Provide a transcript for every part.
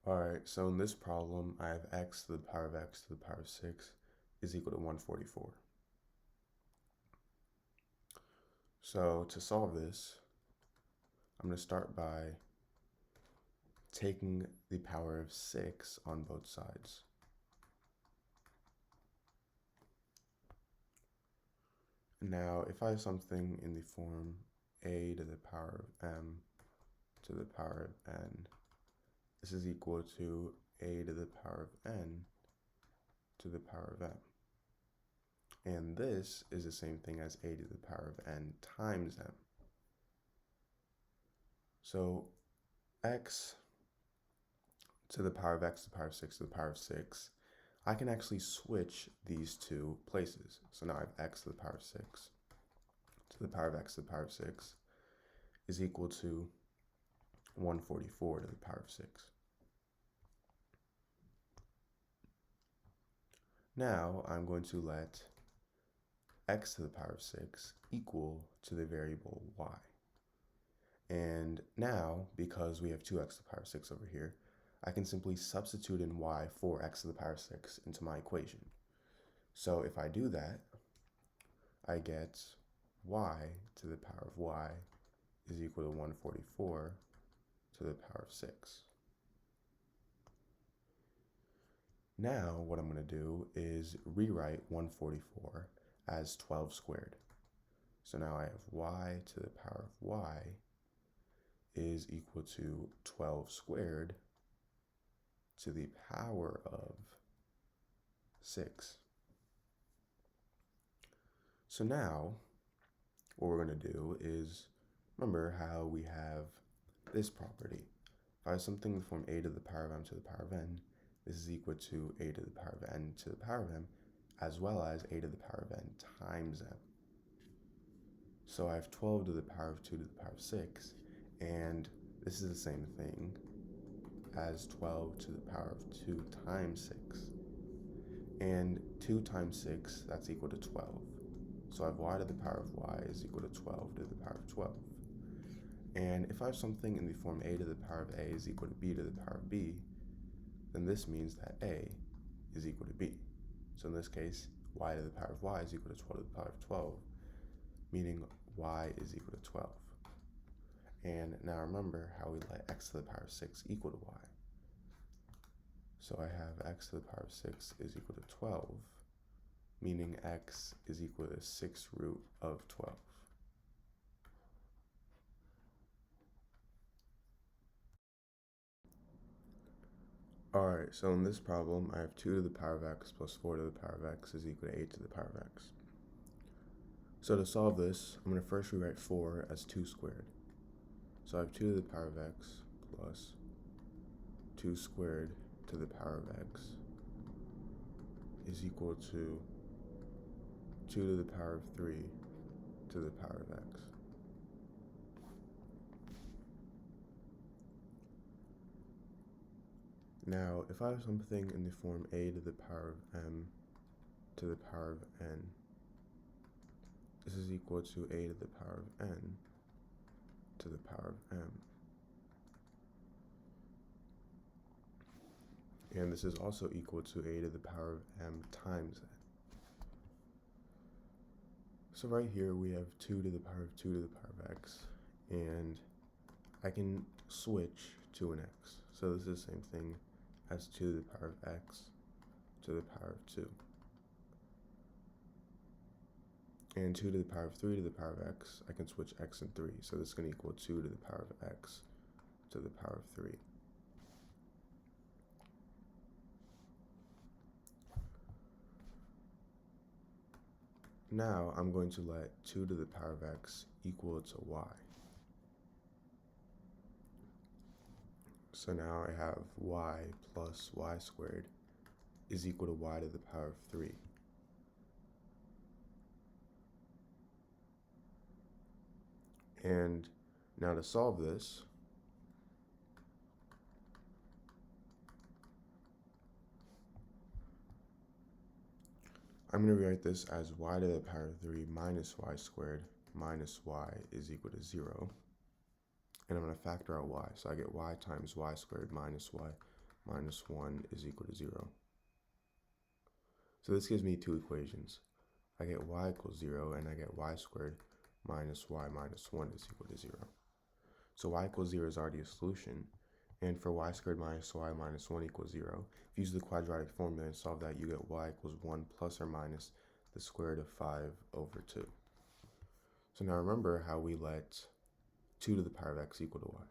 Alright, so in this problem, I have x to the power of x to the power of 6 is equal to 144. So to solve this, I'm going to start by taking the power of 6 on both sides. Now, if I have something in the form a to the power of m to the power of n, this is equal to a to the power of n to the power of m. And this is the same thing as a to the power of n times m. So x to the power of x to the power of 6 to the power of 6, I can actually switch these two places. So now I have x to the power of 6 to the power of x to the power of 6 is equal to 144 to the power of 6. Now I'm going to let x to the power of 6 equal to the variable y. And now, because we have 2x to the power of 6 over here, I can simply substitute in y for x to the power of 6 into my equation. So if I do that, I get y to the power of y is equal to 144 to the power of 6. Now what I'm going to do is rewrite 144 as 12 squared. So now I have y to the power of y is equal to 12 squared to the power of 6. So now, what we're going to do is, remember how we have this property. If I have something in the form a to the power of m to the power of n, this is equal to a to the power of n to the power of m, as well as a to the power of n times m. So I have 12 to the power of 2 to the power of 6, and this is the same thing as 12 to the power of 2 times 6. And 2 times 6, that's equal to 12. So I have y to the power of y is equal to 12 to the power of 12. And if I have something in the form a to the power of a is equal to b to the power of b, then this means that a is equal to b. So in this case, y to the power of y is equal to 12 to the power of 12, meaning y is equal to 12. And now remember how we let x to the power of 6 equal to y. So I have x to the power of 6 is equal to 12, meaning x is equal to 6 root of 12. Alright, so in this problem, I have 2 to the power of x plus 4 to the power of x is equal to 8 to the power of x. So to solve this, I'm going to first rewrite 4 as 2 squared. So I have 2 to the power of x plus 2 squared to the power of x is equal to 2 to the power of 3 to the power of x. Now, if I have something in the form a to the power of m to the power of n, this is equal to a to the power of n to the power of m. And this is also equal to a to the power of m times n. So right here we have 2 to the power of 2 to the power of x, and I can switch to an x. So this is the same thing as 2 to the power of x to the power of 2. And 2 to the power of 3 to the power of x, I can switch x and 3. So this is going to equal 2 to the power of x to the power of 3. Now I'm going to let 2 to the power of x equal to y. So now I have y plus y squared is equal to y to the power of 3. And now to solve this, I'm going to rewrite this as y to the power of 3 minus y squared minus y is equal to 0. And I'm going to factor out y. So I get y times y squared minus y minus 1 is equal to 0. So this gives me two equations. I get y equals 0, and I get y squared minus y minus 1 is equal to 0. So y equals 0 is already a solution. And for y squared minus y minus 1 equals 0, if you use the quadratic formula and solve that, you get y equals 1 plus or minus the square root of 5 over 2. So now remember how we let 2 to the power of x equal to y.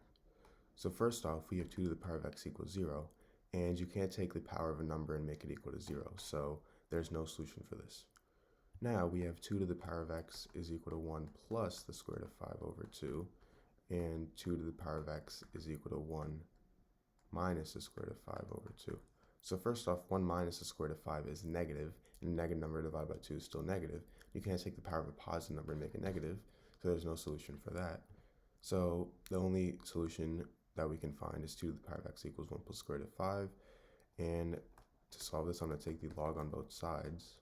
So first off, we have 2 to the power of x equals 0, and you can't take the power of a number and make it equal to 0, so there's no solution for this. Now we have 2 to the power of x is equal to 1 plus the square root of 5 over 2, and 2 to the power of x is equal to 1 minus the square root of 5 over 2. So first off, 1 minus the square root of 5 is negative, and a negative number divided by 2 is still negative. You can't take the power of a positive number and make it negative, so there's no solution for that. So the only solution that we can find is 2 to the power of x equals 1 plus square root of 5. And to solve this, I'm going to take the log on both sides.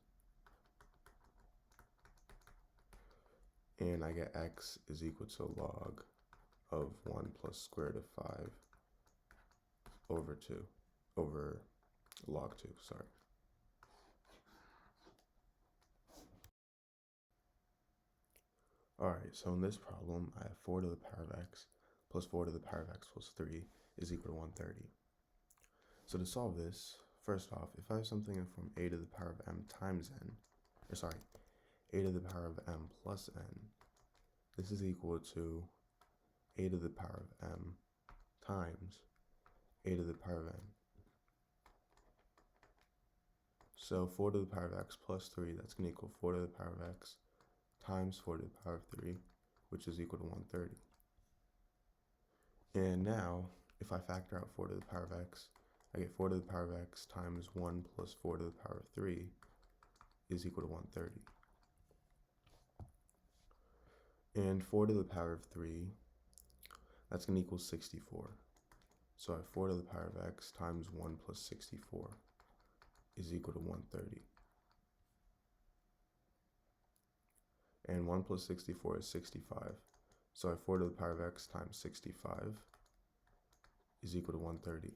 And I get x is equal to log of 1 plus square root of 5 over 2, over log 2, sorry. Alright, so in this problem, I have 4 to the power of x plus 4 to the power of x plus 3 is equal to 130. So to solve this, first off, if I have something in form a to the power of m times n, a to the power of m plus n, this is equal to a to the power of m times a to the power of n. So 4 to the power of x plus 3, that's going to equal 4 to the power of x times 4 to the power of 3, which is equal to 130. And now, if I factor out 4 to the power of x, I get 4 to the power of x times 1 plus 4 to the power of 3 is equal to 130. And 4 to the power of 3, that's going to equal 64. So I have 4 to the power of x times 1 plus 64 is equal to 130. And 1 plus 64 is 65. So I have 4 to the power of x times 65 is equal to 130.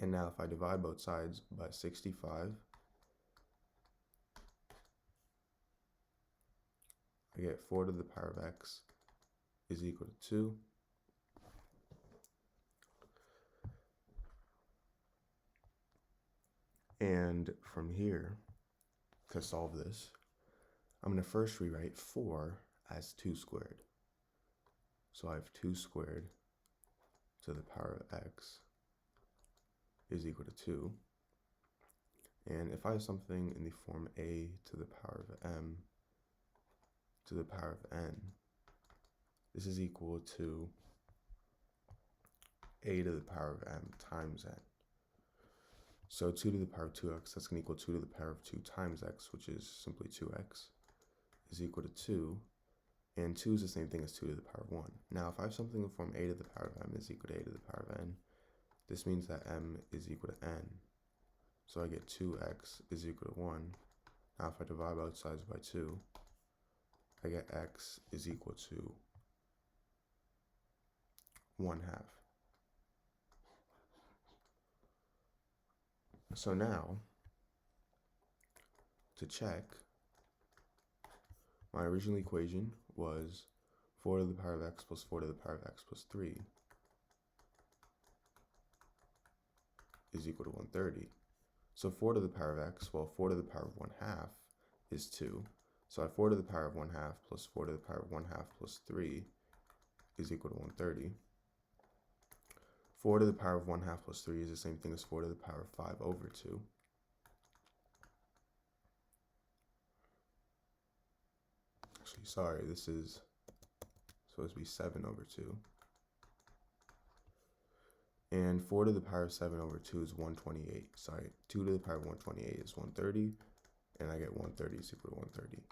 And now if I divide both sides by 65, I get 4 to the power of x is equal to 2. And from here, to solve this, I'm going to first rewrite 4 as 2 squared. So I have 2 squared to the power of x is equal to 2. And if I have something in the form a to the power of m to the power of n, this is equal to a to the power of m times n. So 2 to the power of 2x, that's going to equal 2 to the power of 2 times x, which is simply 2x, is equal to 2. And 2 is the same thing as 2 to the power of 1. Now, if I have something in form a to the power of m is equal to a to the power of n, this means that m is equal to n. So I get 2x is equal to 1. Now, if I divide both sides by 2, I get x is equal to 1/2. So now, to check, my original equation was 4 to the power of x plus 4 to the power of x plus 3 is equal to 130. So 4 to the power of x, well, 4 to the power of 1/2 is 2. So I have 4 to the power of 1/2 plus 4 to the power of 1/2 plus 3 is equal to 130. 4 to the power of 1/2 plus 3 is the same thing as 4 to the power of 5 over 2. Actually, sorry, this is supposed to be 7 over 2. And 4 to the power of 7 over 2 is 128. Sorry, 2 to the power of 128 is 130, and I get 130 is equal to 130.